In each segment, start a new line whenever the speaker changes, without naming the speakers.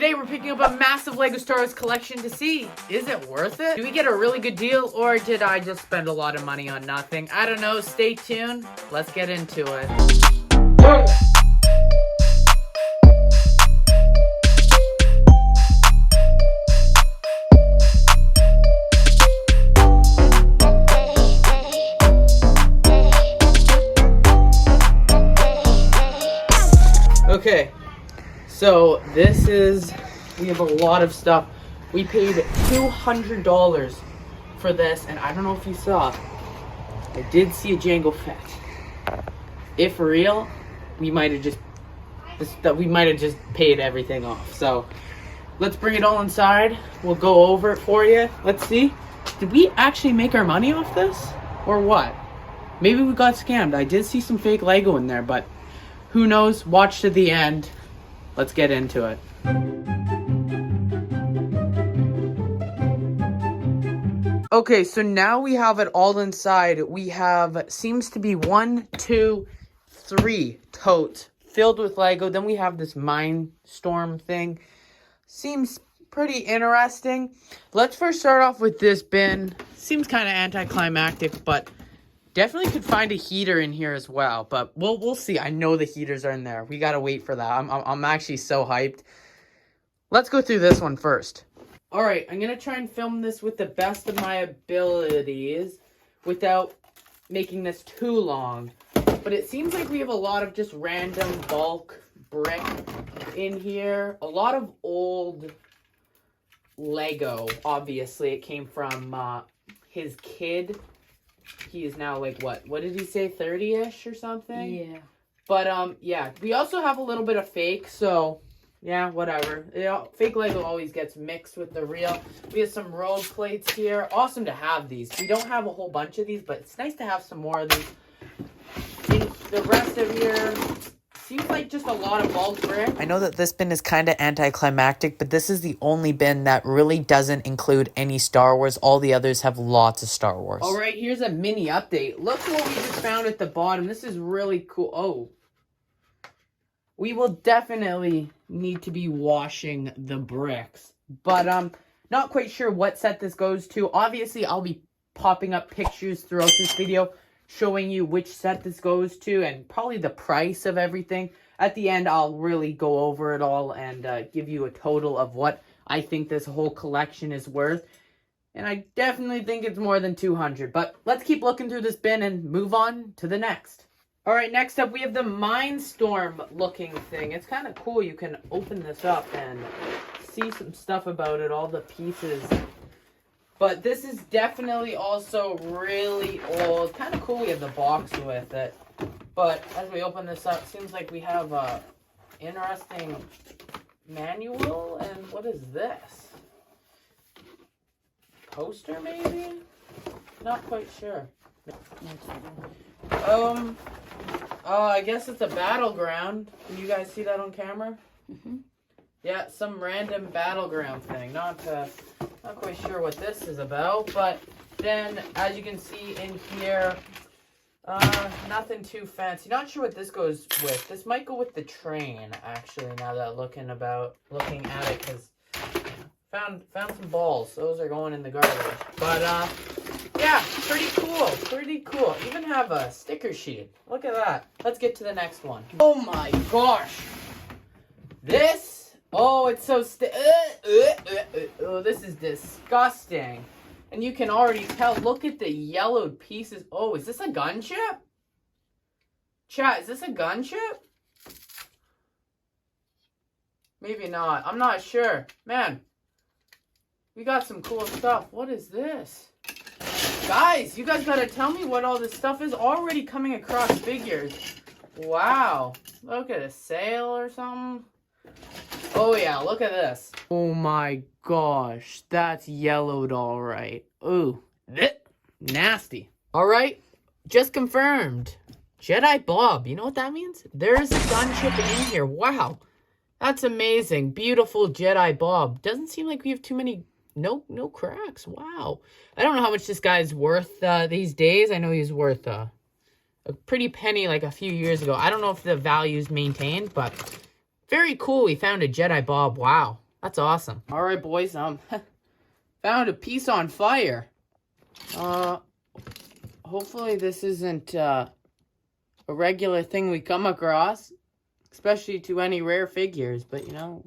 Today we're picking up a massive Lego StarWars collection to see, is it worth it? Do we get a really good deal, or did I just spend a lot of money on nothing? I don't know, stay tuned, let's get into it. Okay, so we have a lot of stuff. We paid $200 for this, and I don't know if you saw, I did see a Jango Fett. If for real, we might have just paid everything off. So let's bring it all inside. We'll go over it for you. Let's see. Did we actually make our money off this, or what? Maybe we got scammed. I did see some fake Lego in there, but who knows? Watch to the end. Let's get into it. Okay, so now we have it all inside. We have, seems to be 1, 2, 3 totes filled with Lego. Then we have this Mindstorm thing. Seems pretty interesting. Let's first start off with this bin. Seems kind of anticlimactic, but definitely could find a heater in here as well. But we'll see. I know the heaters are in there. We gotta wait for that. I'm actually so hyped. Let's go through this one first. All right, I'm going to try and film this with the best of my abilities without making this too long. But it seems like we have a lot of just random bulk brick in here. A lot of old Lego, obviously. It came from his kid. He is now like, what did he say, 30-ish or something?
Yeah.
But, yeah, we also have a little bit of fake, so yeah, whatever. Fake Lego always gets mixed with the real. We have some road plates here. Awesome to have these. We don't have a whole bunch of these, but it's nice to have some more of these. In the rest of here, seems like just a lot of bulk brick. I know that this bin is kind of anticlimactic, but this is the only bin that really doesn't include any Star Wars. All the others have lots of Star Wars. All right, here's a mini update. Look what we just found at the bottom. This is really cool. Oh. We will definitely need to be washing the bricks, but not quite sure what set this goes to. Obviously, I'll be popping up pictures throughout this video showing you which set this goes to and probably the price of everything. At the end, I'll really go over it all and give you a total of what I think this whole collection is worth. And I definitely think it's more than 200, but let's keep looking through this bin and move on to the next. All right, next up, we have the Mindstorm looking thing. It's kind of cool. You can open this up and see some stuff about it, all the pieces. But this is definitely also really old. Kind of cool we have the box with it. But as we open this up, seems like we have a interesting manual. And what is this? Poster, maybe? Not quite sure. I guess it's a battleground. Can you guys see that on camera?
Mm-hmm.
Yeah, some random battleground thing. Not quite sure what this is about, but then as you can see in here, nothing too fancy. Not sure what this goes with. This might go with the train, actually. Now that looking at it, because found some balls. Those are going in the garbage. But yeah, pretty cool. Even have a sticker sheet. Look at that. Let's get to the next one. Oh my gosh. This, it's so this is disgusting. And you can already tell, look at the yellowed pieces. Oh, is this a gunship? Chat, is this a gunship? Maybe not. I'm not sure. Man, we got some cool stuff. What is this? Guys, you guys gotta tell me what all this stuff is. Already coming across figures. Wow. Look at a sale or something. Oh yeah, look at this. Oh my gosh. That's yellowed all right. Ooh. Nasty. Alright. Just confirmed. Jedi Bob. You know what that means? There's a gunship in here. Wow. That's amazing. Beautiful Jedi Bob. Doesn't seem like we have too many. No cracks. Wow. I don't know how much this guy's worth these days. I know he's worth a pretty penny like a few years ago. I don't know if the value's maintained, but very cool. We found a Jedi Bob. Wow. That's awesome. All right, boys. Found a piece on fire. Hopefully this isn't a regular thing we come across, especially to any rare figures. But you know,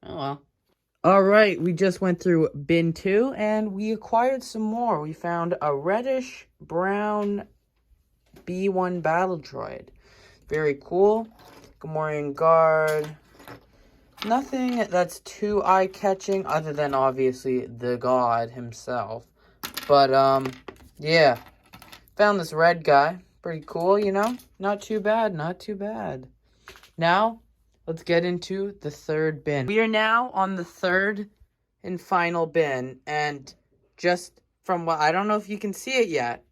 oh well. All right, we just went through bin 2 and we acquired some more. We found a reddish brown B1 battle droid. Very cool. Gamorrean guard. Nothing that's too eye-catching other than obviously the god himself. But yeah. Found this red guy. Pretty cool, you know? Not too bad, not too bad. Now, let's get into the third bin. We are now on the third and final bin. And just from what, I don't know if you can see it yet.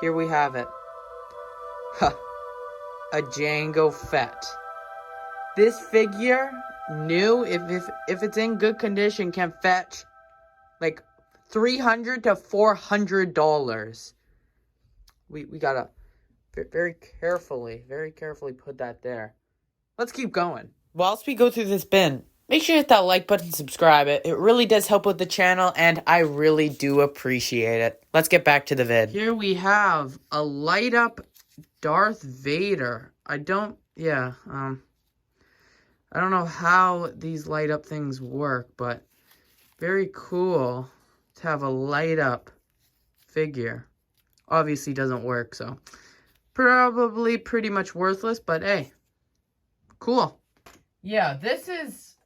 Here we have it. Huh. A Jango Fett. This figure, new, if it's in good condition, can fetch like $300 to $400. We gotta very carefully put that there. Let's keep going. Whilst we go through this bin, make sure you hit that like button, subscribe. It really does help with the channel, and I really do appreciate it. Let's get back to the vid. Here we have a light up Darth Vader. I don't know how these light up things work, but very cool to have a light up figure. Obviously doesn't work, so probably pretty much worthless, but hey, cool. Yeah, this is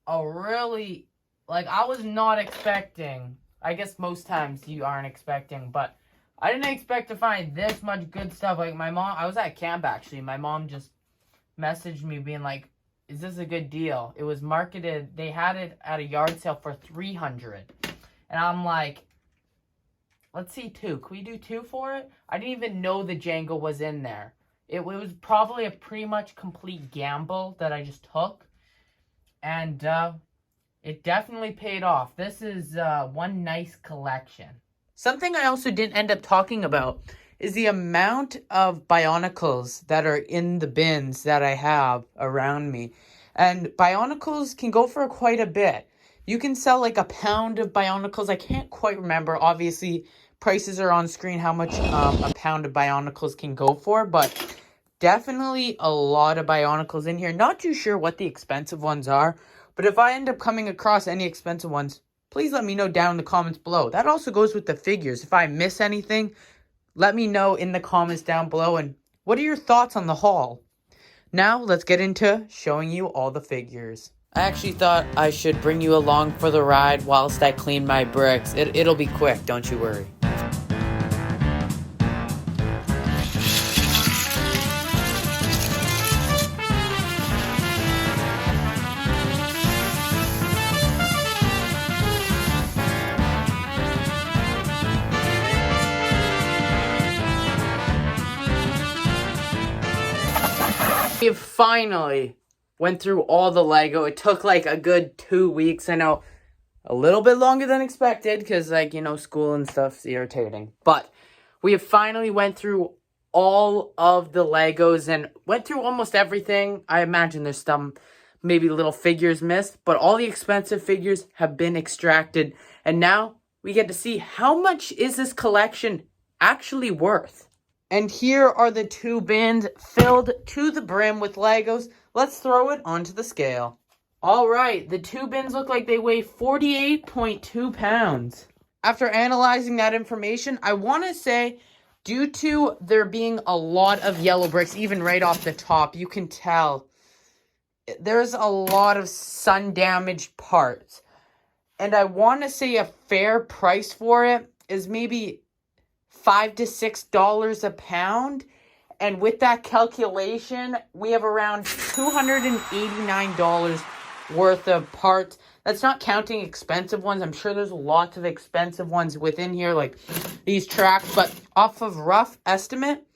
a really, like, I was not expecting, I guess most times you aren't expecting, but I didn't expect to find this much good stuff. Like, my mom, I was at camp, actually. My mom just messaged me being like, is this a good deal? It was marketed, they had it at a yard sale for $300. And I'm like, let's see 2. Can we do 2 for it? I didn't even know the Jango was in there. It was probably a pretty much complete gamble that I just took. And it definitely paid off. This is one nice collection. Something I also didn't end up talking about is the amount of Bionicles that are in the bins that I have around me. And Bionicles can go for quite a bit. You can sell like a pound of Bionicles. I can't quite remember. Obviously, prices are on screen how much a pound of Bionicles can go for. But definitely a lot of Bionicles in here. Not too sure what the expensive ones are. But if I end up coming across any expensive ones, please let me know down in the comments below. That also goes with the figures. If I miss anything, let me know in the comments down below. And what are your thoughts on the haul? Now, let's get into showing you all the figures. I actually thought I should bring you along for the ride whilst I clean my bricks. It'll be quick, don't you worry. We finally went through all the Lego. It took like a good 2 weeks. I know, a little bit longer than expected because, like, you know, school and stuff's irritating. But we have finally went through all of the Legos and went through almost everything. I imagine there's some maybe little figures missed, but all the expensive figures have been extracted. And now we get to see how much is this collection actually worth. And here are the 2 bins filled to the brim with Legos. Let's throw it onto the scale. All right, the 2 bins look like they weigh 48.2 pounds. After analyzing that information, I want to say, due to there being a lot of yellow bricks, even right off the top, you can tell there's a lot of sun-damaged parts. And I want to say a fair price for it is maybe $5 to $6 a pound, and with that calculation, we have around $289 worth of parts. That's not counting expensive ones. I'm sure there's lots of expensive ones within here, like these tracks, but off of rough estimate,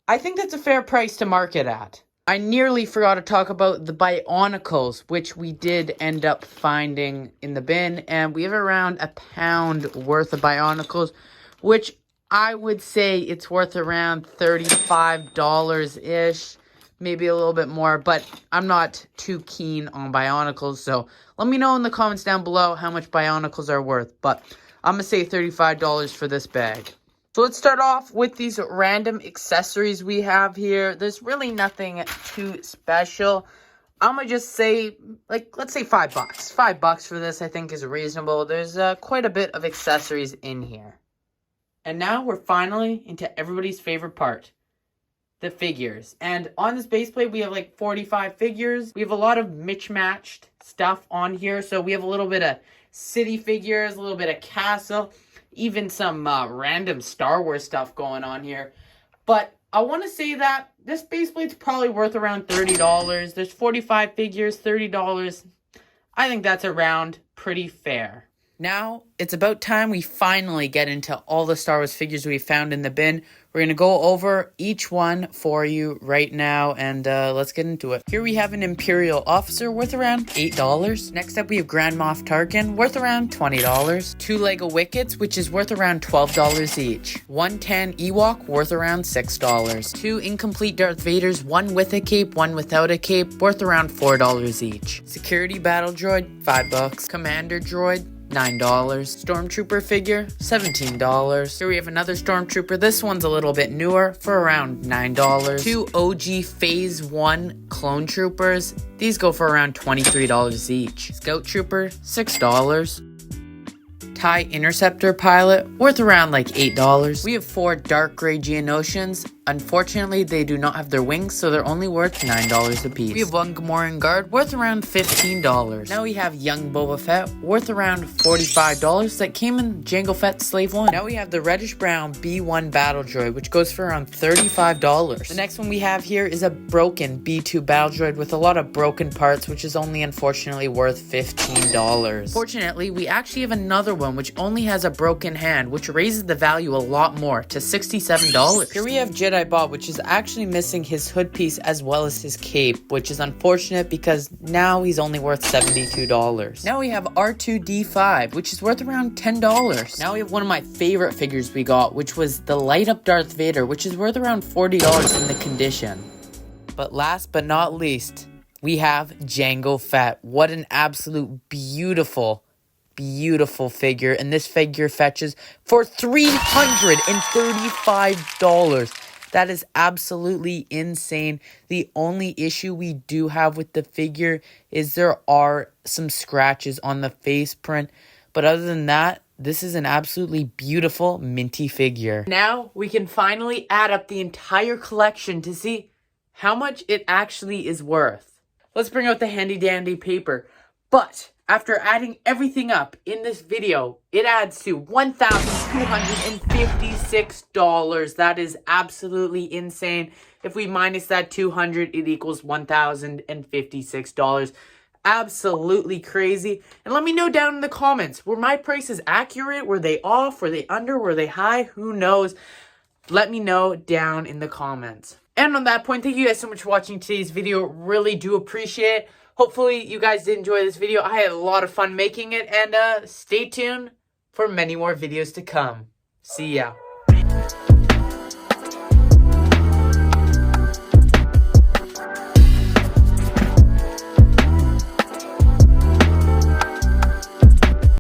I think that's a fair price to market at. I nearly forgot to talk about the Bionicles, which we did end up finding in the bin, and we have around a pound worth of Bionicles, which I would say it's worth around $35-ish. maybe a little bit more, but I'm not too keen on Bionicles, so let me know in the comments down below how much Bionicles are worth, but I'm going to say $35 for this bag. So let's start off with these random accessories we have here. There's really nothing too special. I'm going to just say, let's say $5. $5 for this, I think, is reasonable. There's quite a bit of accessories in here. And now we're finally into everybody's favorite part, the figures. And on this base plate, we have like 45 figures. We have a lot of mismatched stuff on here. So we have a little bit of city figures, a little bit of castle, even some random Star Wars stuff going on here. But I want to say that this base plate's probably worth around $30. There's 45 figures, $30. I think that's around pretty fair. Now, it's about time we finally get into all the Star Wars figures we found in the bin. We're going to go over each one for you right now, and let's get into it. Here we have an Imperial Officer worth around $8. Next up, we have Grand Moff Tarkin worth around $20. 2 Lego Wickets, which is worth around $12 each. 1 tan Ewok worth around $6. 2 incomplete Darth Vaders, one with a cape, one without a cape, worth around $4 each. Security Battle Droid, $5. Commander Droid, $9. Stormtrooper figure, $17. Here we have another Stormtrooper. This one's a little bit newer for around $9. 2 OG Phase 1 Clone Troopers. These go for around $23 each. Scout Trooper, $6. TIE Interceptor Pilot, worth around like $8. We have 4 Dark Gray Geonosians. Unfortunately, they do not have their wings, so they're only worth $9 a piece. We have 1 Gamorrean Guard, worth around $15. Now we have Young Boba Fett, worth around $45, that came in Jango Fett Slave 1. Now we have the reddish brown B1 Battle Droid, which goes for around $35. The next one we have here is a broken B2 Battle Droid with a lot of broken parts, which is only unfortunately worth $15. Fortunately, we actually have another one which only has a broken hand, which raises the value a lot more to $67. Here we have Jedi Bob, which is actually missing his hood piece as well as his cape, which is unfortunate because now he's only worth $72. Now we have R2-D5, which is worth around $10. Now we have one of my favorite figures we got, which was the light up Darth Vader, which is worth around $40 in the condition. But last but not least, we have Jango Fett. What an absolute beautiful figure, and this figure fetches for $335. That is absolutely insane. The only issue we do have with the figure is there are some scratches on the face print, but other than that, this is an absolutely beautiful minty figure. Now we can finally add up the entire collection to see how much it actually is worth. Let's bring out the handy dandy paper, but after adding everything up in this video, it adds to $1,256. That is absolutely insane. If we minus that 200, it equals $1,056. Absolutely crazy. And let me know down in the comments, were my prices accurate? Were they off? Were they under? Were they high? Who knows? Let me know down in the comments. And on that point, thank you guys so much for watching today's video. Really do appreciate it. Hopefully you guys did enjoy this video. I had a lot of fun making it, and stay tuned for many more videos to come. See ya.